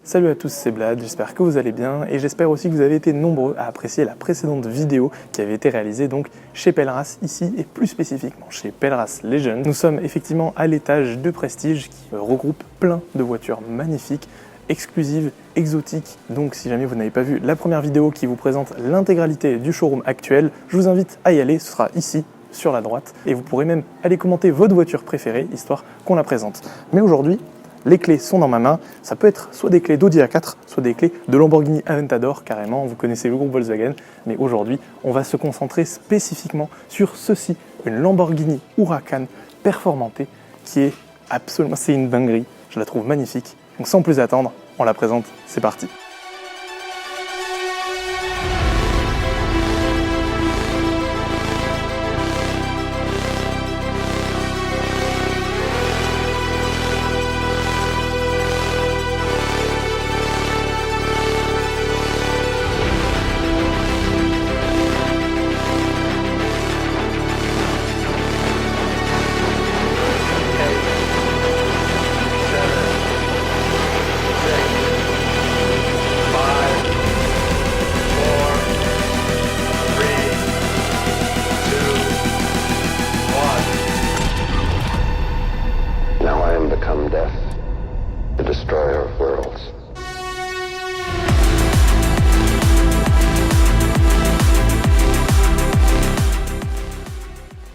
Salut à tous, c'est Blad, j'espère que vous allez bien et j'espère aussi que vous avez été nombreux à apprécier la précédente vidéo qui avait été réalisée donc chez Pelleras ici et plus spécifiquement chez Pelleras Legend. Nous sommes effectivement à l'étage de Prestige qui regroupe plein de voitures magnifiques, exclusives, exotiques. Donc si jamais vous n'avez pas vu la première vidéo qui vous présente l'intégralité du showroom actuel, je vous invite à y aller, ce sera ici sur la droite et vous pourrez même aller commenter votre voiture préférée histoire qu'on la présente. Mais aujourd'hui, les clés sont dans ma main, ça peut être soit des clés d'Audi A4, soit des clés de Lamborghini Aventador, carrément, vous connaissez le groupe Volkswagen, mais aujourd'hui, on va se concentrer spécifiquement sur ceci, une Lamborghini Huracan Performante, qui est absolument, c'est une dinguerie, je la trouve magnifique. Donc sans plus attendre, on la présente, c'est parti.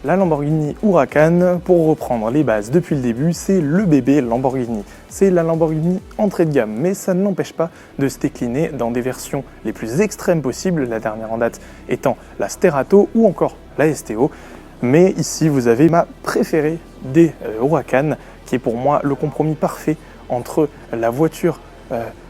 La Lamborghini Huracan, pour reprendre les bases depuis le début, c'est le bébé Lamborghini. C'est la Lamborghini entrée de gamme, mais ça ne l'empêche pas de se décliner dans des versions les plus extrêmes possibles, la dernière en date étant la Sterato ou encore la STO. Mais ici, vous avez ma préférée des Huracan, qui est pour moi le compromis parfait entre la voiture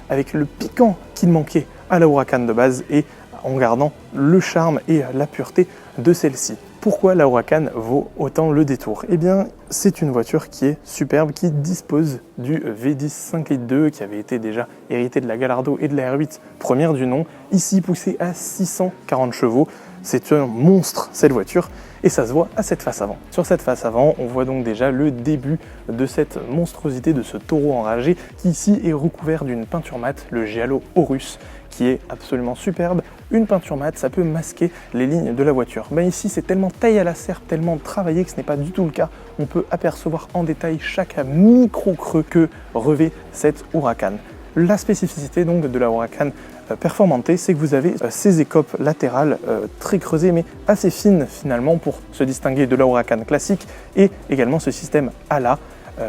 avec le piquant qu'il manquait à la Huracan de base et en gardant le charme et la pureté de celle-ci. Pourquoi la Huracan vaut autant le détour? Eh bien, c'est une voiture qui est superbe, qui dispose du V10 5 litres 2 qui avait été déjà hérité de la Gallardo et de la R8 première du nom, ici poussée à 640 chevaux. C'est un monstre cette voiture et ça se voit à cette face avant. Sur cette face avant, on voit donc déjà le début de cette monstruosité, de ce taureau enragé qui ici est recouvert d'une peinture mate, le Giallo Horus, qui est absolument superbe. Une peinture mate, ça peut masquer les lignes de la voiture. Ben ici, c'est tellement taillé à la serpe, tellement travaillé que ce n'est pas du tout le cas. On peut apercevoir en détail chaque micro-creux que revêt cette Huracan. La spécificité donc de la Huracan Performante, c'est que vous avez ces écopes latérales très creusées mais assez fines finalement pour se distinguer de la Huracan classique et également ce système ALA,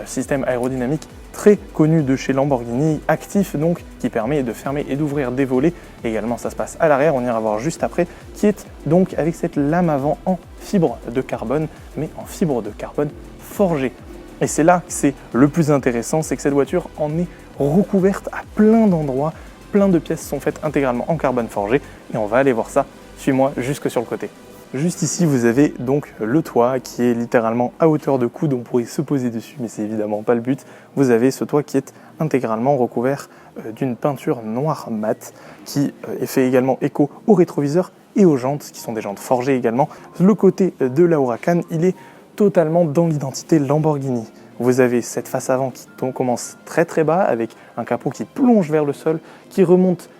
système aérodynamique très connu de chez Lamborghini, actif donc, qui permet de fermer et d'ouvrir des volets. Également, ça se passe à l'arrière, on ira voir juste après, qui est donc avec cette lame avant en fibre de carbone, mais en fibre de carbone forgée. Et c'est là que c'est le plus intéressant, c'est que cette voiture en est recouverte à plein d'endroits, plein de pièces sont faites intégralement en carbone forgé, et on va aller voir ça, suis-moi jusque sur le côté. Juste ici, vous avez donc le toit qui est littéralement à hauteur de coude, on pourrait se poser dessus, mais c'est évidemment pas le but. Vous avez ce toit qui est intégralement recouvert d'une peinture noire mat qui fait également écho au rétroviseur et aux jantes, qui sont des jantes forgées également. Le côté de la Huracan, il est totalement dans l'identité Lamborghini. Vous avez cette face avant qui commence très très bas, avec un capot qui plonge vers le sol, qui remonte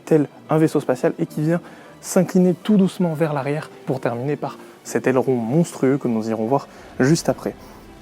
tel un vaisseau spatial et qui vient s'incliner tout doucement vers l'arrière pour terminer par cet aileron monstrueux que nous irons voir juste après.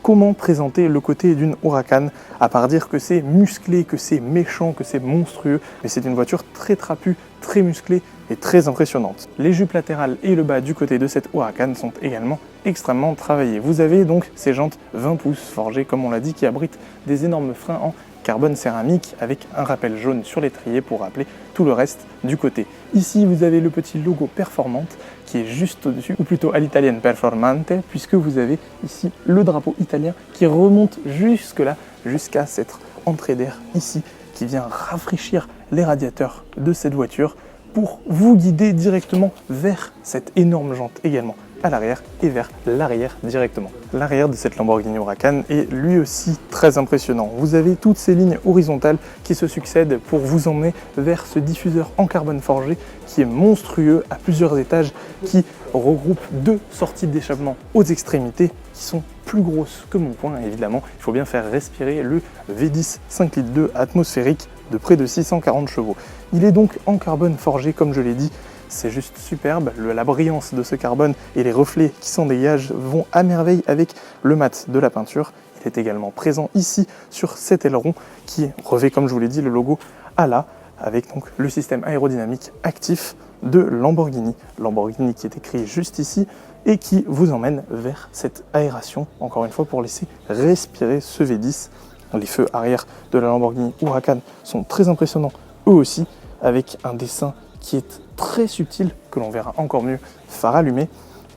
Comment présenter le côté d'une Huracan, à part dire que c'est musclé, que c'est méchant, que c'est monstrueux, mais c'est une voiture très trapue, très musclée et très impressionnante. Les jupes latérales et le bas du côté de cette Huracan sont également extrêmement travaillés. Vous avez donc ces jantes 20 pouces forgées, comme on l'a dit, qui abritent des énormes freins en carbone céramique avec un rappel jaune sur l'étrier pour rappeler tout le reste du côté. Ici, vous avez le petit logo Performante qui est juste au-dessus, ou plutôt à l'italienne Performante, puisque vous avez ici le drapeau italien qui remonte jusque là, jusqu'à cette entrée d'air ici, qui vient rafraîchir les radiateurs de cette voiture pour vous guider directement vers cette énorme jante également à l'arrière et vers l'arrière directement. L'arrière de cette Lamborghini Huracan est lui aussi très impressionnant. Vous avez toutes ces lignes horizontales qui se succèdent pour vous emmener vers ce diffuseur en carbone forgé qui est monstrueux à plusieurs étages, qui regroupe deux sorties d'échappement aux extrémités qui sont plus grosses que mon poing. Évidemment, il faut bien faire respirer le V10 5 litres 2 atmosphérique de près de 640 chevaux. Il est donc en carbone forgé, comme je l'ai dit. C'est juste superbe, la brillance de ce carbone et les reflets qui s'en dégagent vont à merveille avec le mat de la peinture. Il est également présent ici sur cet aileron qui revêt, comme je vous l'ai dit, le logo ALA avec donc le système aérodynamique actif de Lamborghini. Lamborghini qui est écrit juste ici et qui vous emmène vers cette aération, encore une fois pour laisser respirer ce V10. Les feux arrière de la Lamborghini Huracan sont très impressionnants eux aussi, avec un dessin qui est très subtil, que l'on verra encore mieux phare allumé.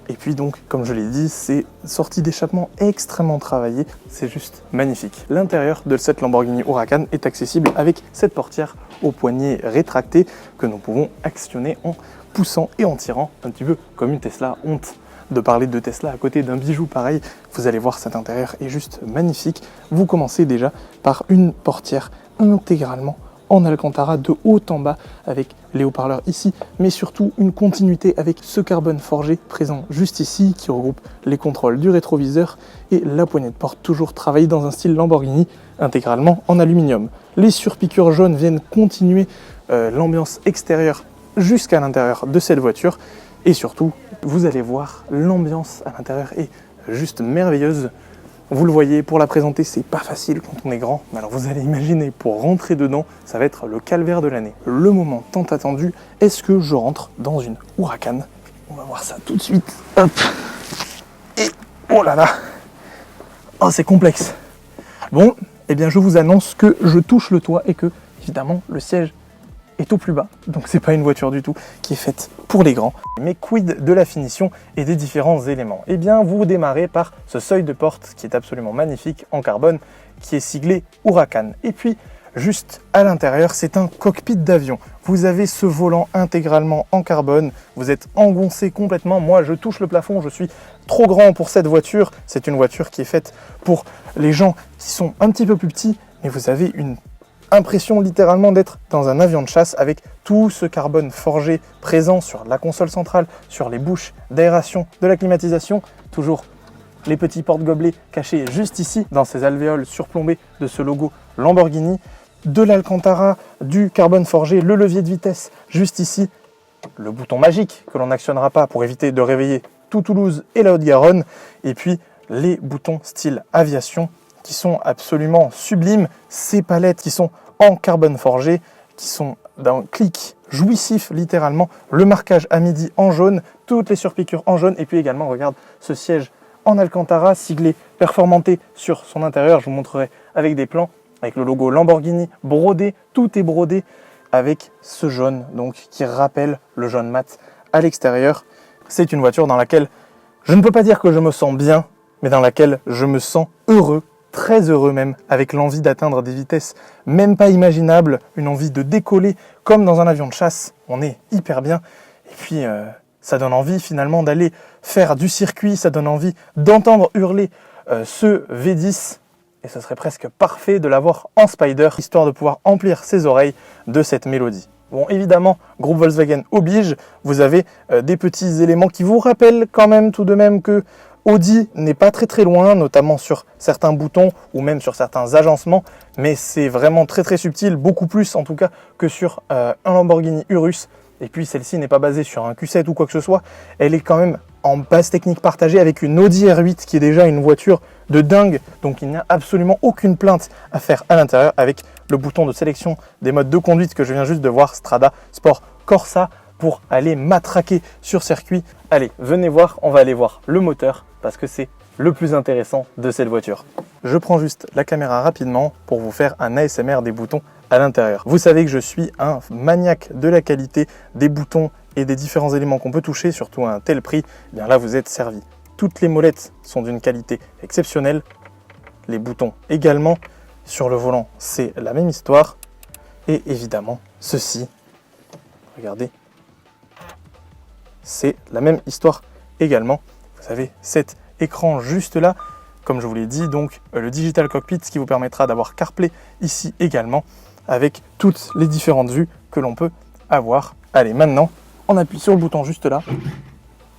Et puis donc, comme je l'ai dit, c'est sortie d'échappement extrêmement travaillée, c'est juste magnifique. L'intérieur de cette Lamborghini Huracan est accessible avec cette portière au poignet rétracté que nous pouvons actionner en poussant et en tirant, un petit peu comme une Tesla. Honte de parler de Tesla à côté d'un bijou pareil. Vous allez voir, cet intérieur est juste magnifique. Vous commencez déjà par une portière intégralement en Alcantara de haut en bas avec les haut-parleurs ici, mais surtout une continuité avec ce carbone forgé présent juste ici qui regroupe les contrôles du rétroviseur et la poignée de porte toujours travaillée dans un style Lamborghini intégralement en aluminium. Les surpiqûres jaunes viennent continuer l'ambiance extérieure jusqu'à l'intérieur de cette voiture et surtout vous allez voir l'ambiance à l'intérieur est juste merveilleuse. Vous le voyez, pour la présenter, c'est pas facile quand on est grand. Mais alors vous allez imaginer, pour rentrer dedans, ça va être le calvaire de l'année. Le moment tant attendu, est-ce que je rentre dans une Huracan? On va voir ça tout de suite. Hop. Et oh là là. Oh, c'est complexe. Bon, eh bien je vous annonce que je touche le toit et que, évidemment, le siège est au plus bas. Donc c'est pas une voiture du tout qui est faite pour les grands. Mais quid de la finition et des différents éléments? Eh bien vous démarrez par ce seuil de porte qui est absolument magnifique en carbone, qui est siglé Huracan. Et puis juste à l'intérieur, c'est un cockpit d'avion. Vous avez ce volant intégralement en carbone, vous êtes engoncé complètement. Moi je touche le plafond, je suis trop grand pour cette voiture. C'est une voiture qui est faite pour les gens qui sont un petit peu plus petits, mais vous avez une impression littéralement d'être dans un avion de chasse avec tout ce carbone forgé présent sur la console centrale, sur les bouches d'aération de la climatisation, toujours les petits porte-gobelets cachés juste ici dans ces alvéoles surplombées de ce logo Lamborghini, de l'Alcantara, du carbone forgé, le levier de vitesse juste ici, le bouton magique que l'on n'actionnera pas pour éviter de réveiller tout Toulouse et la Haute-Garonne, et puis les boutons style aviation qui sont absolument sublimes, ces palettes qui sont en carbone forgé, qui sont d'un clic jouissif littéralement, le marquage à midi en jaune, toutes les surpiqûres en jaune, et puis également, regarde, ce siège en Alcantara, siglé Performanté sur son intérieur, je vous montrerai avec des plans, avec le logo Lamborghini brodé, tout est brodé avec ce jaune, donc qui rappelle le jaune mat à l'extérieur. C'est une voiture dans laquelle je ne peux pas dire que je me sens bien, mais dans laquelle je me sens heureux, très heureux même, avec l'envie d'atteindre des vitesses même pas imaginables, une envie de décoller comme dans un avion de chasse, on est hyper bien. Et puis ça donne envie finalement d'aller faire du circuit, ça donne envie d'entendre hurler ce V10, et ce serait presque parfait de l'avoir en Spider, histoire de pouvoir emplir ses oreilles de cette mélodie. Bon, évidemment, groupe Volkswagen oblige, vous avez des petits éléments qui vous rappellent quand même tout de même que Audi n'est pas très loin, notamment sur certains boutons ou même sur certains agencements, mais c'est vraiment très subtil, beaucoup plus en tout cas que sur un Lamborghini Urus. Et puis celle-ci n'est pas basée sur un Q7 ou quoi que ce soit, elle est quand même en base technique partagée avec une Audi R8 qui est déjà une voiture de dingue, donc il n'y a absolument aucune plainte à faire à l'intérieur avec le bouton de sélection des modes de conduite que je viens juste de voir, Strada, Sport, Corsa, pour aller matraquer sur circuit. Allez, venez voir, on va aller voir le moteur parce que c'est le plus intéressant de cette voiture. Je prends juste la caméra rapidement pour vous faire un ASMR des boutons à l'intérieur. Vous savez que je suis un maniaque de la qualité des boutons et des différents éléments qu'on peut toucher, surtout à un tel prix. Eh bien là, vous êtes servi. Toutes les molettes sont d'une qualité exceptionnelle. Les boutons également. Sur le volant, c'est la même histoire. Et évidemment, ceci, regardez, c'est la même histoire également. Vous avez cet écran juste là, comme je vous l'ai dit, donc le Digital Cockpit, ce qui vous permettra d'avoir CarPlay ici également, avec toutes les différentes vues que l'on peut avoir. Allez, maintenant, on appuie sur le bouton juste là,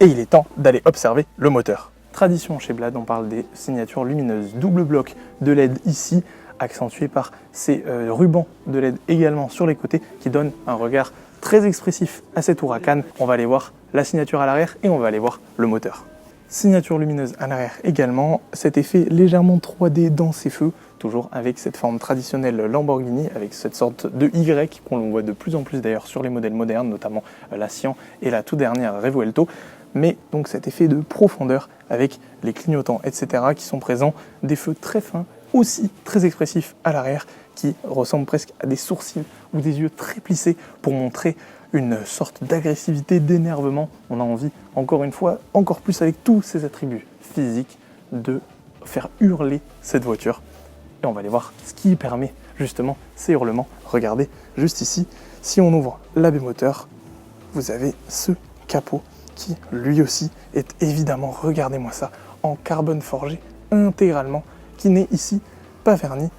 et il est temps d'aller observer le moteur. Tradition chez Blad, on parle des signatures lumineuses. Double bloc de LED ici, accentué par ces rubans de LED également sur les côtés qui donnent un regard très expressif à cette Huracan. On va aller voir la signature à l'arrière et on va aller voir le moteur. Signature lumineuse à l'arrière également, cet effet légèrement 3D dans ses feux, toujours avec cette forme traditionnelle Lamborghini, avec cette sorte de Y qu'on voit de plus en plus d'ailleurs sur les modèles modernes, notamment la Sian et la toute dernière Revuelto, mais donc cet effet de profondeur avec les clignotants, etc. qui sont présents, des feux très fins, aussi très expressifs à l'arrière, qui ressemblent presque à des sourcils ou des yeux très plissés pour montrer une sorte d'agressivité, d'énervement. On a envie, encore une fois, encore plus avec tous ces attributs physiques, de faire hurler cette voiture. Et on va aller voir ce qui permet justement ces hurlements. Regardez, juste ici, si on ouvre la baie moteur, vous avez ce capot qui, lui aussi, est évidemment, regardez-moi ça, en carbone forgé intégralement, qui n'est ici pas verni.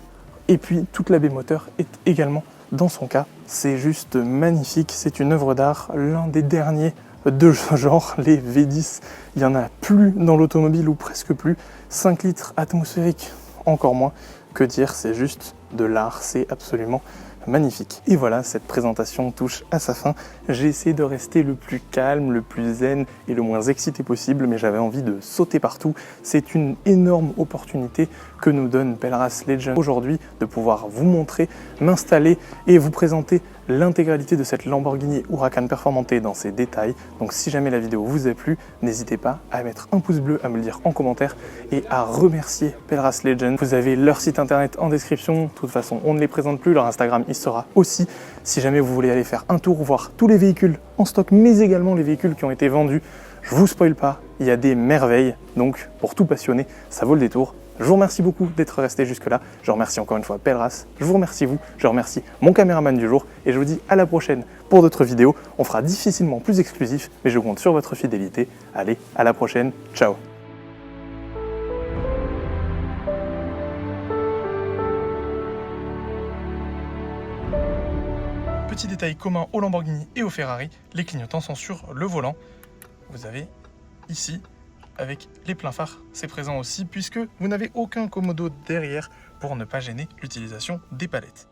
Et puis, toute la baie moteur est également dans son cas. C'est juste magnifique, c'est une œuvre d'art, l'un des derniers de ce genre, les V10. Il n'y en a plus dans l'automobile ou presque plus. 5 litres atmosphériques, encore moins. Que dire, c'est juste de l'art, c'est absolument magnifique. Et voilà, cette présentation touche à sa fin. J'ai essayé de rester le plus calme, le plus zen et le moins excité possible, mais j'avais envie de sauter partout. C'est une énorme opportunité que nous donne Pelleras Legend aujourd'hui de pouvoir vous montrer, m'installer et vous présenter l'intégralité de cette Lamborghini Huracan Performante dans ses détails. Donc si jamais la vidéo vous a plu, n'hésitez pas à mettre un pouce bleu, à me le dire en commentaire et à remercier Pelleras Legend. Vous avez leur site internet en description. De toute façon, on ne les présente plus. Leur Instagram, il sera aussi. Si jamais vous voulez aller faire un tour, voir tous les véhicules en stock, mais également les véhicules qui ont été vendus, je vous spoil pas, il y a des merveilles. Donc pour tout passionné, ça vaut le détour. Je vous remercie beaucoup d'être resté jusque-là. Je remercie encore une fois Pelleras. Je vous remercie vous. Je remercie mon caméraman du jour. Et je vous dis à la prochaine pour d'autres vidéos. On fera difficilement plus exclusif, mais je compte sur votre fidélité. Allez, à la prochaine. Ciao. Petit détail commun au Lamborghini et au Ferrari, les clignotants sont sur le volant. Vous avez ici, avec les pleins phares, c'est présent aussi puisque vous n'avez aucun commodo derrière pour ne pas gêner l'utilisation des palettes.